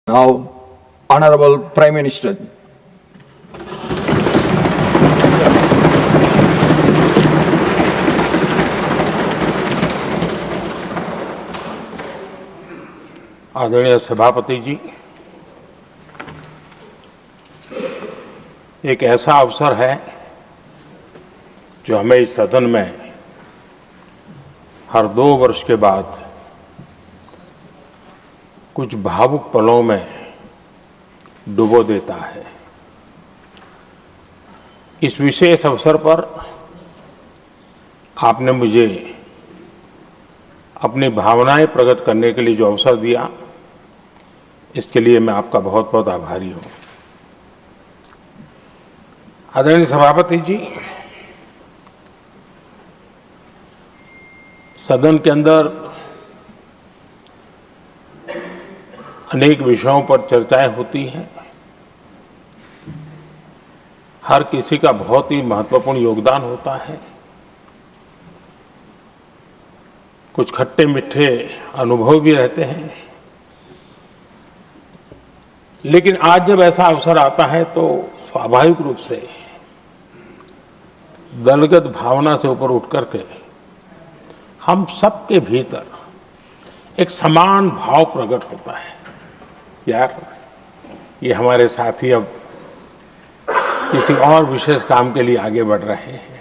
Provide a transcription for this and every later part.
Now, Honorable Prime Minister. आदरणीय सभापति जी, एक ऐसा अवसर है जो हमें इस सदन में हर 2 वर्ष के बाद कुछ भावुक पलों में डुबो देता है। इस विशेष अवसर पर आपने मुझे अपनी भावनाएं प्रकट करने के लिए जो अवसर दिया, इसके लिए मैं आपका बहुत बहुत आभारी हूं। आदरणीय सभापति जी, सदन के अंदर अनेक विषयों पर चर्चाएं होती हैं। हर किसी का बहुत ही महत्वपूर्ण योगदान होता है। कुछ खट्टे मीठे अनुभव भी रहते हैं, लेकिन आज जब ऐसा अवसर आता है तो स्वाभाविक रूप से दलगत भावना से ऊपर उठ करके हम सबके भीतर एक समान भाव प्रकट होता है। यार, ये हमारे साथी अब किसी और विशेष काम के लिए आगे बढ़ रहे हैं।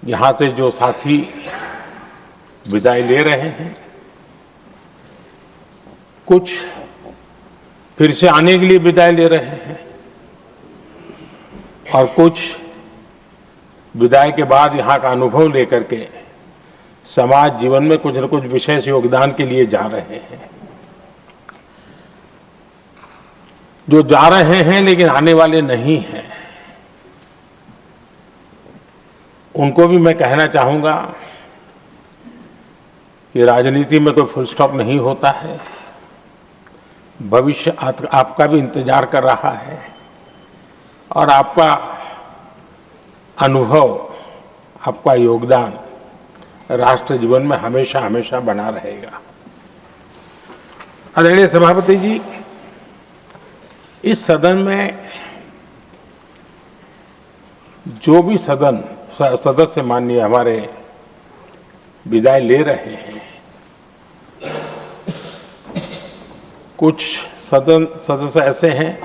यहां से जो साथी विदाई ले रहे हैं, कुछ फिर से आने के लिए विदाई ले रहे हैं और कुछ विदाई के बाद यहाँ का अनुभव लेकर के समाज जीवन में कुछ न कुछ विशेष योगदान के लिए जा रहे हैं। जो जा रहे हैं लेकिन आने वाले नहीं हैं, उनको भी मैं कहना चाहूंगा कि राजनीति में कोई फुल स्टॉप नहीं होता है। भविष्य आपका भी इंतजार कर रहा है और आपका अनुभव, आपका योगदान राष्ट्र जीवन में हमेशा हमेशा बना रहेगा। आदरणीय सभापति जी, इस सदन में जो भी सदस्य माननीय हमारे विदाई ले रहे हैं, कुछ सदस्य ऐसे हैं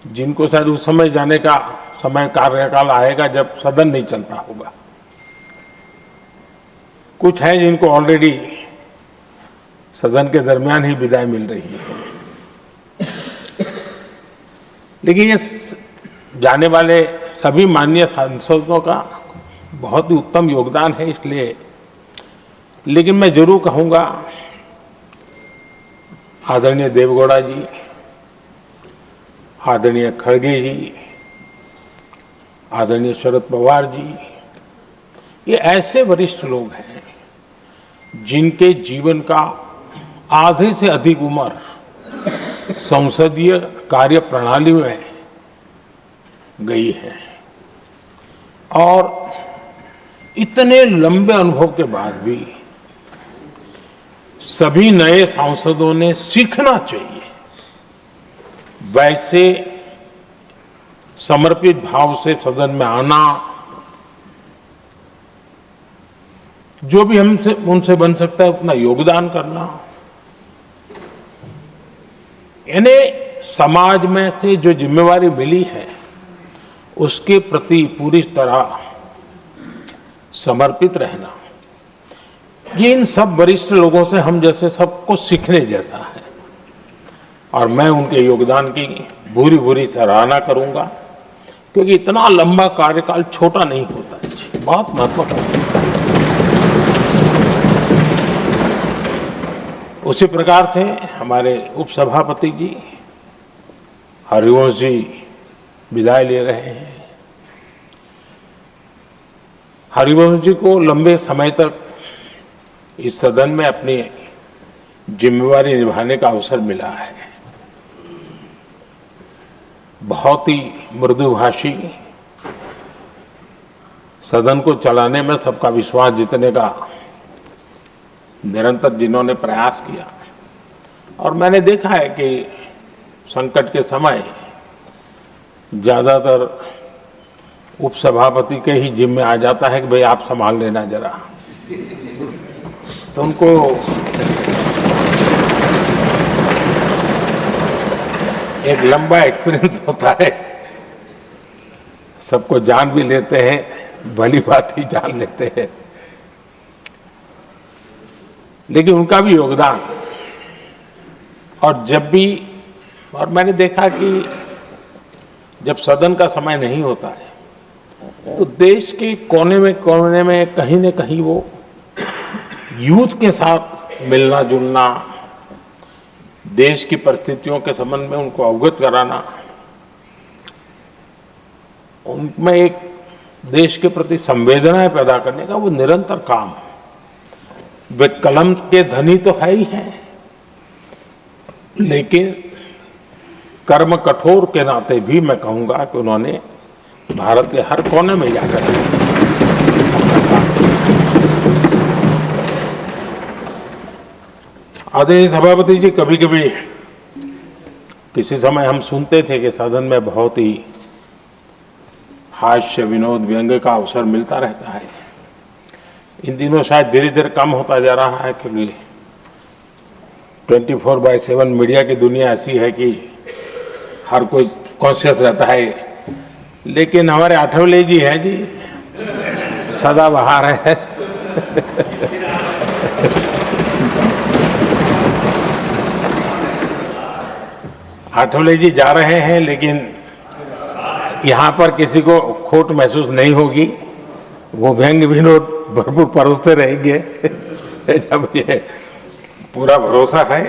जिनको शायद उस समय जाने का समय कार्यकाल आएगा जब सदन नहीं चलता होगा। कुछ हैं जिनको ऑलरेडी सदन के दरमियान ही विदाई मिल रही है। लेकिन ये जाने वाले सभी माननीय सांसदों का बहुत ही उत्तम योगदान है, इसलिए लेकिन मैं जरूर कहूंगा, आदरणीय देवगौड़ा जी, आदरणीय खड़गे जी, आदरणीय शरद पवार जी, ये ऐसे वरिष्ठ लोग हैं जिनके जीवन का आधे से अधिक उम्र संसदीय कार्य प्रणाली में गई है और इतने लंबे अनुभव के बाद भी सभी नए सांसदों ने सीखना चाहिए वैसे समर्पित भाव से सदन में आना, जो भी हमसे उनसे बन सकता है उतना योगदान करना, यानी समाज में से जो जिम्मेवारी मिली है उसके प्रति पूरी तरह समर्पित रहना, ये इन सब वरिष्ठ लोगों से हम जैसे सबको सीखने जैसा है और मैं उनके योगदान की भूरी भूरी सराहना करूंगा, क्योंकि इतना लंबा कार्यकाल छोटा नहीं होता है, बहुत महत्वपूर्ण है। उसी प्रकार से हमारे उपसभापति जी हरिवंश जी विदाई ले रहे हैं। हरिवंश जी को लंबे समय तक इस सदन में अपनी जिम्मेवारी निभाने का अवसर मिला है। बहुत ही मृदुभाषी, सदन को चलाने में सबका विश्वास जीतने का निरंतर जिन्होंने प्रयास किया, और मैंने देखा है कि संकट के समय ज़्यादातर उपसभापति के ही जिम्मे आ जाता है कि भाई आप संभाल लेना जरा, तो उनको एक लंबा एक्सपीरियंस होता है, सबको जान भी लेते हैं, भली बात ही जान लेते हैं, लेकिन उनका भी योगदान। और जब भी, और मैंने देखा कि जब सदन का समय नहीं होता है तो देश के कोने में कहीं न कहीं वो यूथ के साथ मिलना जुलना, देश की परिस्थितियों के संबंध में उनको अवगत कराना, उनमें एक देश के प्रति संवेदनाएं पैदा करने का वो निरंतर काम। वे कलम के धनी तो है ही हैं, लेकिन कर्म कठोर के नाते भी मैं कहूंगा कि उन्होंने भारत के हर कोने में जाकर आदरणीय सभापति जी, कभी कभी किसी समय हम सुनते थे कि सदन में बहुत ही हास्य विनोद व्यंग्य का अवसर मिलता रहता है। इन दिनों शायद धीरे धीरे कम होता जा रहा है, क्योंकि 24/7 मीडिया की दुनिया ऐसी है कि हर कोई कॉन्शियस रहता है। लेकिन हमारे आठवले जी हैं जी, सदाबहार है। आठवले जी जा रहे हैं, लेकिन यहाँ पर किसी को खोट महसूस नहीं होगी, वो व्यंग्य विनोद भरपूर परोसते रहेंगे। जब ये पूरा भरोसा है।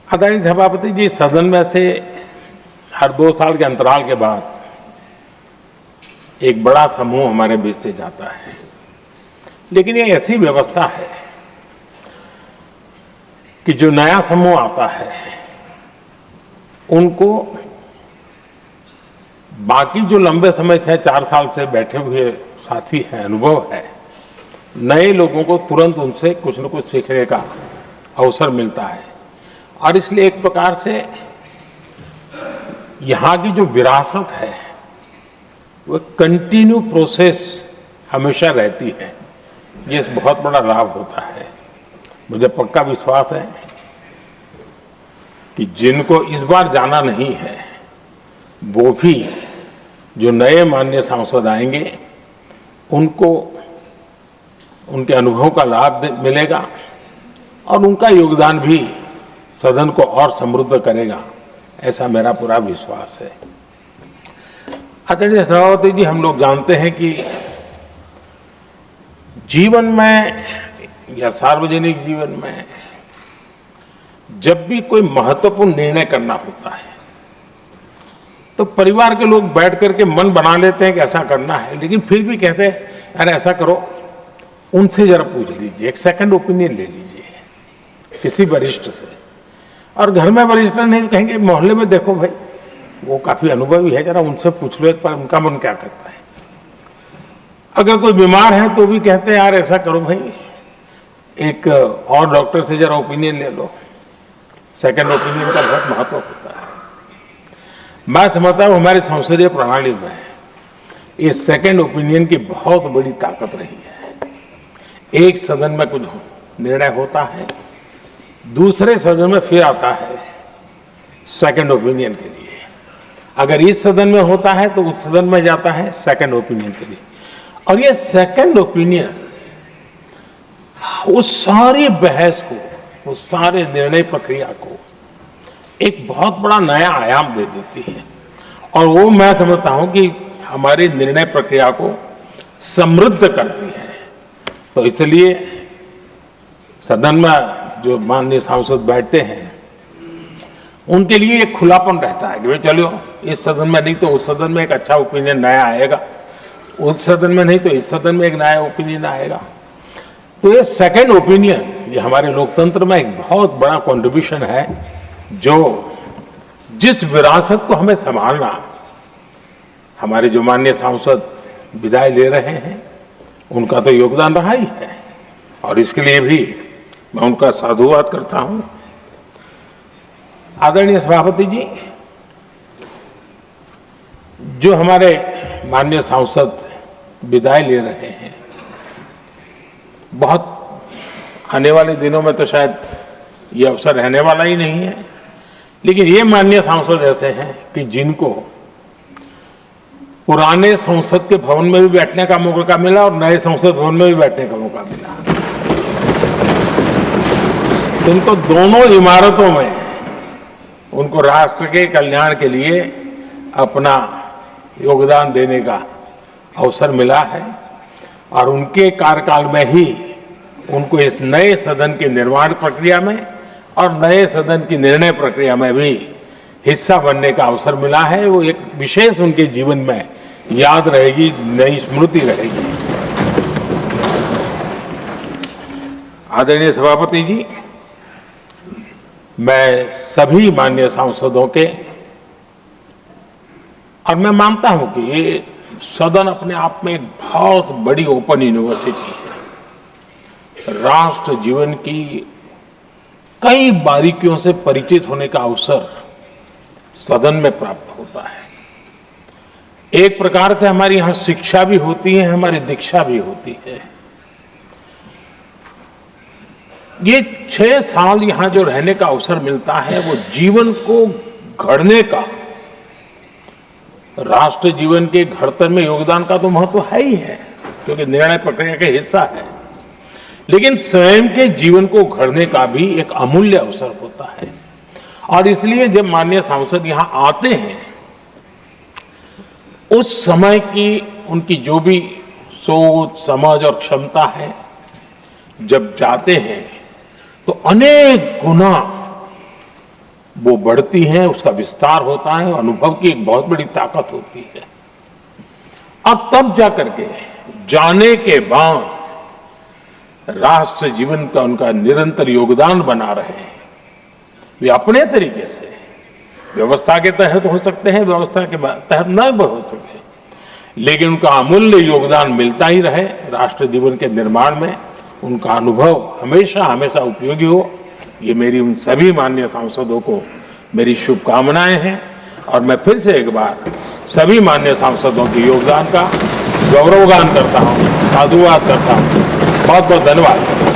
आदरणीय सभापति जी, सदन में से हर 2 साल के अंतराल के बाद एक बड़ा समूह हमारे बीच से जाता है, लेकिन ये ऐसी व्यवस्था है कि जो नया समूह आता है उनको बाकी जो लंबे समय से 4 साल से बैठे हुए साथी हैं, अनुभव है, नए लोगों को तुरंत उनसे कुछ न कुछ सीखने का अवसर मिलता है। और इसलिए एक प्रकार से यहाँ की जो विरासत है वो कंटिन्यू प्रोसेस हमेशा रहती है। ये बहुत बड़ा लाभ होता है। मुझे पक्का विश्वास है कि जिनको इस बार जाना नहीं है वो भी जो नए माननीय सांसद आएंगे उनको उनके अनुभव का लाभ मिलेगा और उनका योगदान भी सदन को और समृद्ध करेगा, ऐसा मेरा पूरा विश्वास है। आदरणीय सभापति जी, हम लोग जानते हैं कि जीवन में या सार्वजनिक जीवन में जब भी कोई महत्वपूर्ण निर्णय करना होता है तो परिवार के लोग बैठ करके मन बना लेते हैं कि ऐसा करना है, लेकिन फिर भी कहते हैं अरे ऐसा करो, उनसे जरा पूछ लीजिए, एक सेकंड ओपिनियन ले लीजिए किसी वरिष्ठ से। और घर में वरिष्ठ नहीं तो कहेंगे मोहल्ले में देखो भाई वो काफी अनुभवी है, जरा उनसे पूछ लो एक बार उनका मन क्या करता है। अगर कोई बीमार है तो भी कहते हैं यार ऐसा करो भाई, एक और डॉक्टर से जरा ओपिनियन ले लो। सेकंड ओपिनियन का बहुत महत्व होता है। मैं समझता हूँ हमारी संसदीय प्रणाली में ये सेकंड ओपिनियन की बहुत बड़ी ताकत रही है। एक सदन में कुछ निर्णय होता है, दूसरे सदन में फिर आता है सेकंड ओपिनियन के लिए। अगर इस सदन में होता है तो उस सदन में जाता है सेकंड ओपिनियन के लिए। और ये सेकंड ओपिनियन उस सारी बहस को, उस सारे निर्णय प्रक्रिया को एक बहुत बड़ा नया आयाम दे देती है। और वो मैं समझता हूं कि हमारी निर्णय प्रक्रिया को समृद्ध करती है। तो इसलिए सदन में जो माननीय सांसद बैठते हैं उनके लिए एक खुलापन रहता है कि भाई चलो इस सदन में नहीं तो उस सदन में एक अच्छा ओपिनियन नया आएगा, उस सदन में नहीं तो इस सदन में एक नया ओपिनियन आएगा। तो ये सेकंड ओपिनियन ये हमारे लोकतंत्र में एक बहुत बड़ा कंट्रीब्यूशन है, जो जिस विरासत को हमें संभालना, हमारे जो माननीय सांसद विदाई ले रहे हैं उनका तो योगदान रहा ही है और इसके लिए भी मैं उनका साधुवाद करता हूं। आदरणीय सभापति जी, जो हमारे माननीय सांसद विदाई ले रहे हैं, बहुत आने वाले दिनों में तो शायद ये अवसर रहने वाला ही नहीं है, लेकिन ये माननीय सांसद ऐसे हैं कि जिनको पुराने संसद के भवन में भी बैठने का मौका मिला और नए संसद भवन में भी बैठने का मौका मिला। उनको दोनों इमारतों में उनको राष्ट्र के कल्याण के लिए अपना योगदान देने का अवसर मिला है और उनके कार्यकाल में ही उनको इस नए सदन के निर्माण प्रक्रिया में और नए सदन की निर्णय प्रक्रिया में भी हिस्सा बनने का अवसर मिला है। वो एक विशेष उनके जीवन में याद रहेगी, नई स्मृति रहेगी। आदरणीय सभापति जी, मैं सभी माननीय सांसदों के, और मैं मानता हूं कि ये सदन अपने आप में एक बहुत बड़ी ओपन यूनिवर्सिटी है। राष्ट्र जीवन की कई बारीकियों से परिचित होने का अवसर सदन में प्राप्त होता है। एक प्रकार से हमारी यहां शिक्षा भी होती है, हमारी दीक्षा भी होती है। ये 6 साल यहां जो रहने का अवसर मिलता है, वो जीवन को घड़ने का, राष्ट्र जीवन के घड़तर में योगदान का तो महत्व है ही है, क्योंकि निर्णय प्रक्रिया का हिस्सा है, लेकिन स्वयं के जीवन को घड़ने का भी एक अमूल्य अवसर होता है। और इसलिए जब माननीय सांसद यहां आते हैं, उस समय की उनकी जो भी सोच, समझ और क्षमता है, जब जाते हैं तो अनेक गुना वो बढ़ती है, उसका विस्तार होता है, अनुभव की एक बहुत बड़ी ताकत होती है। और तब जाकर के जाने के बाद राष्ट्र जीवन का उनका निरंतर योगदान बना रहे हैं। वे अपने तरीके से व्यवस्था के तहत हो सकते हैं, व्यवस्था के तहत न हो सके, लेकिन उनका अमूल्य योगदान मिलता ही रहे राष्ट्र जीवन के निर्माण में। उनका अनुभव हमेशा हमेशा उपयोगी हो, ये मेरी उन सभी माननीय सांसदों को मेरी शुभकामनाएं हैं। और मैं फिर से एक बार सभी माननीय सांसदों के योगदान का गौरवगान करता हूं, साधुवाद करता हूं। बहुत बहुत धन्यवाद।